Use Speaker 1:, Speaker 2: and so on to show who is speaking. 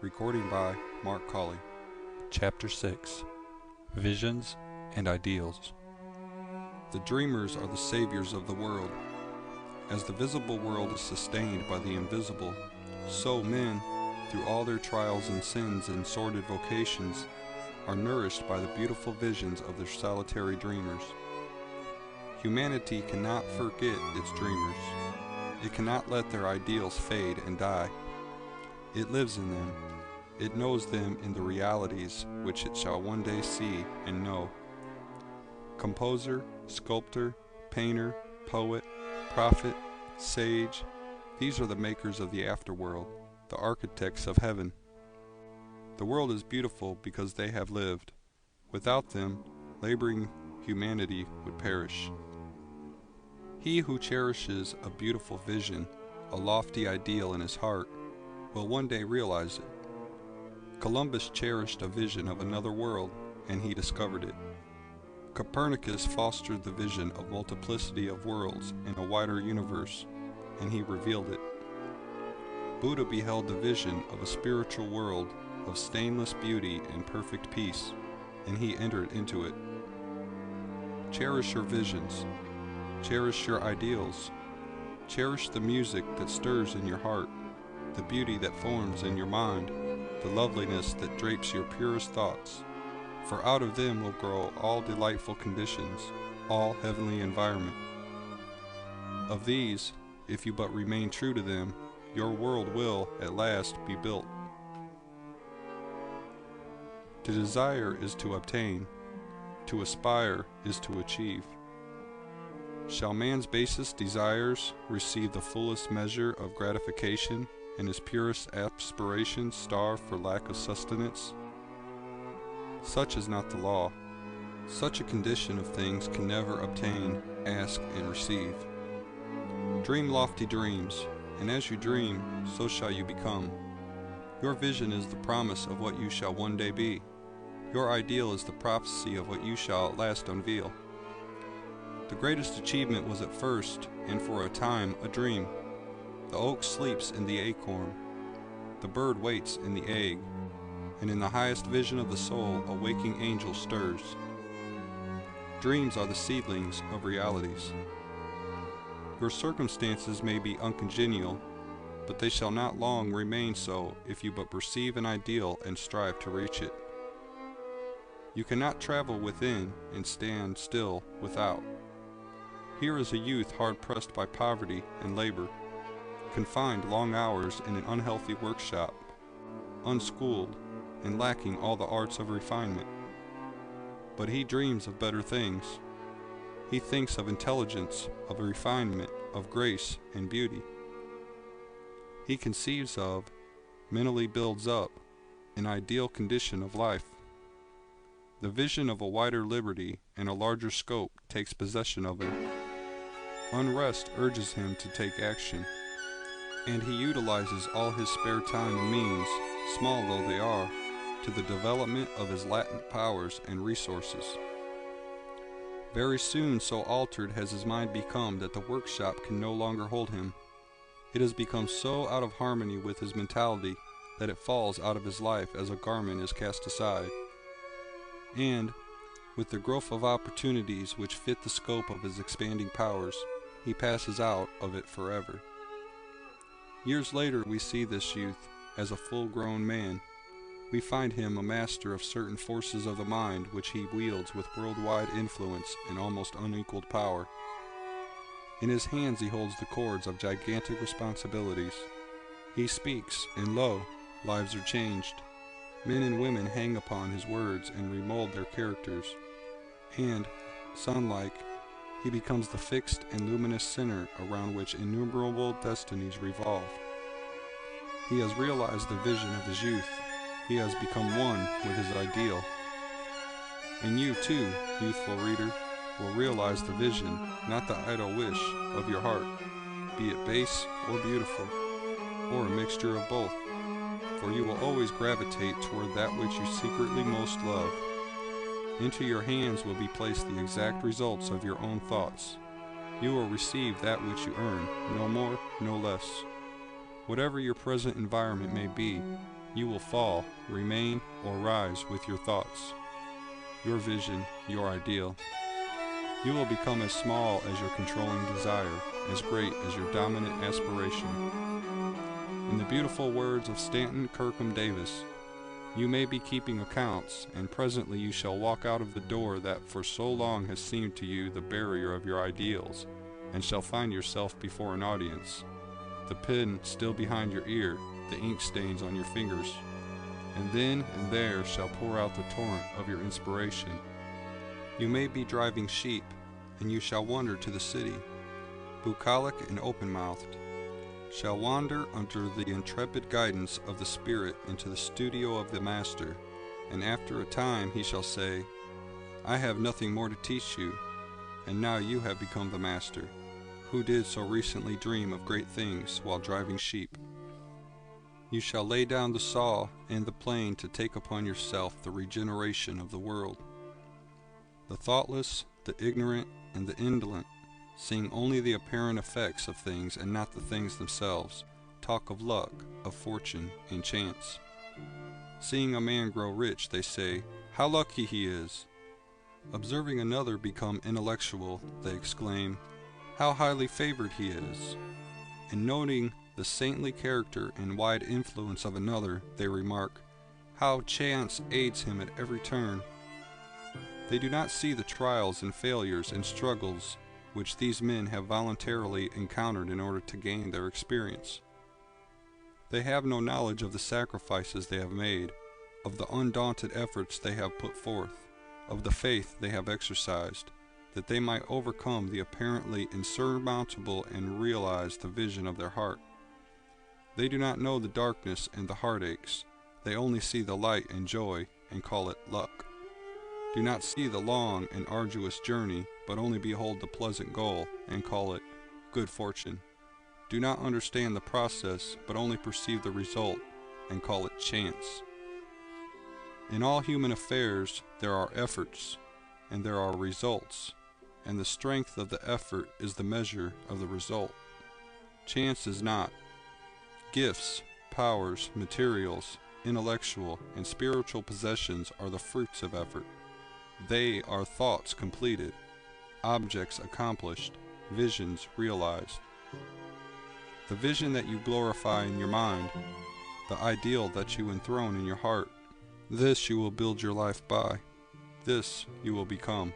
Speaker 1: Recording by Mark Colley. Chapter 6. Visions and Ideals. The dreamers are the saviors of the world. As the visible world is sustained by the invisible, so men, through all their trials and sins and sordid vocations, are nourished by the beautiful visions of their solitary dreamers. Humanity cannot forget its dreamers. It cannot let their ideals fade and die. It lives in them. It knows them in the realities which it shall one day see and know. Composer, sculptor, painter, poet, prophet, sage, these are the makers of the afterworld, the architects of heaven. The world is beautiful because they have lived. Without them, laboring humanity would perish. He who cherishes a beautiful vision, a lofty ideal in his heart, will one day realize it. Columbus cherished a vision of another world, and he discovered it. Copernicus fostered the vision of multiplicity of worlds in a wider universe, and he revealed it. Buddha beheld the vision of a spiritual world of stainless beauty and perfect peace, and he entered into it. Cherish your visions. Cherish your ideals. Cherish the music that stirs in your heart, the beauty that forms in your mind, the loveliness that drapes your purest thoughts, for out of them will grow all delightful conditions, all heavenly environment. Of these, if you but remain true to them, your world will, at last, be built. To desire is to obtain, to aspire is to achieve. Shall man's basest desires receive the fullest measure of gratification, and his purest aspirations starve for lack of sustenance? Such is not the law. Such a condition of things can never obtain, ask, and receive. Dream lofty dreams, and as you dream, so shall you become. Your vision is the promise of what you shall one day be. Your ideal is the prophecy of what you shall at last unveil. The greatest achievement was at first, and for a time, a dream. The oak sleeps in the acorn. The bird waits in the egg. And in the highest vision of the soul, a waking angel stirs. Dreams are the seedlings of realities. Your circumstances may be uncongenial, but they shall not long remain so if you but perceive an ideal and strive to reach it. You cannot travel within and stand still without. Here is a youth hard pressed by poverty and labor, confined long hours in an unhealthy workshop, unschooled, and lacking all the arts of refinement. But he dreams of better things. He thinks of intelligence, of refinement, of grace and beauty. He conceives of, mentally builds up, an ideal condition of life. The vision of a wider liberty and a larger scope takes possession of him. Unrest urges him to take action, and he utilizes all his spare time and means, small though they are, to the development of his latent powers and resources. Very soon so altered has his mind become that the workshop can no longer hold him. It has become so out of harmony with his mentality that it falls out of his life as a garment is cast aside. And, with the growth of opportunities which fit the scope of his expanding powers, he passes out of it forever. Years later we see this youth as a full-grown man. We find him a master of certain forces of the mind which he wields with worldwide influence and almost unequaled power. In his hands he holds the cords of gigantic responsibilities. He speaks, and lo, lives are changed. Men and women hang upon his words and remold their characters. And, sun-like, he becomes the fixed and luminous center around which innumerable destinies revolve. He has realized the vision of his youth. He has become one with his ideal. And you too, youthful reader, will realize the vision, not the idle wish, of your heart, be it base or beautiful, or a mixture of both, for you will always gravitate toward that which you secretly most love. Into your hands will be placed the exact results of your own thoughts. You will receive that which you earn, no more, no less. Whatever your present environment may be, You will fall, remain, or rise with your thoughts, your vision, your ideal. You will become as small as your controlling desire, as great as your dominant aspiration. In the beautiful words of Stanton Kirkham Davis, you may be keeping accounts, and presently you shall walk out of the door that for so long has seemed to you the barrier of your ideals, and shall find yourself before an audience, the pen still behind your ear, the ink stains on your fingers, and then and there shall pour out the torrent of your inspiration. You may be driving sheep, and you shall wander to the city, bucolic and open-mouthed, shall wander under the intrepid guidance of the Spirit into the studio of the Master, and after a time he shall say, I have nothing more to teach you, and now you have become the Master, who did so recently dream of great things while driving sheep. You shall lay down the saw and the plane to take upon yourself the regeneration of the world. The thoughtless, the ignorant, and the indolent, seeing only the apparent effects of things and not the things themselves, talk of luck, of fortune, and chance. Seeing a man grow rich, they say, how lucky he is. Observing another become intellectual, they exclaim, how highly favored he is. And noting the saintly character and wide influence of another, they remark, how chance aids him at every turn. They do not see the trials and failures and struggles which these men have voluntarily encountered in order to gain their experience. They have no knowledge of the sacrifices they have made, of the undaunted efforts they have put forth, of the faith they have exercised, that they might overcome the apparently insurmountable and realize the vision of their heart. They do not know the darkness and the heartaches. They only see the light and joy and call it luck. Do not see the long and arduous journey, but only behold the pleasant goal and call it good fortune. Do not understand the process, but only perceive the result and call it chance. In all human affairs there are efforts, and there are results, and the strength of the effort is the measure of the result. Chance is not. Gifts, powers, materials, intellectual, and spiritual possessions are the fruits of effort. They are thoughts completed, objects accomplished, visions realized. The vision that you glorify in your mind, the ideal that you enthrone in your heart, this you will build your life by. This you will become.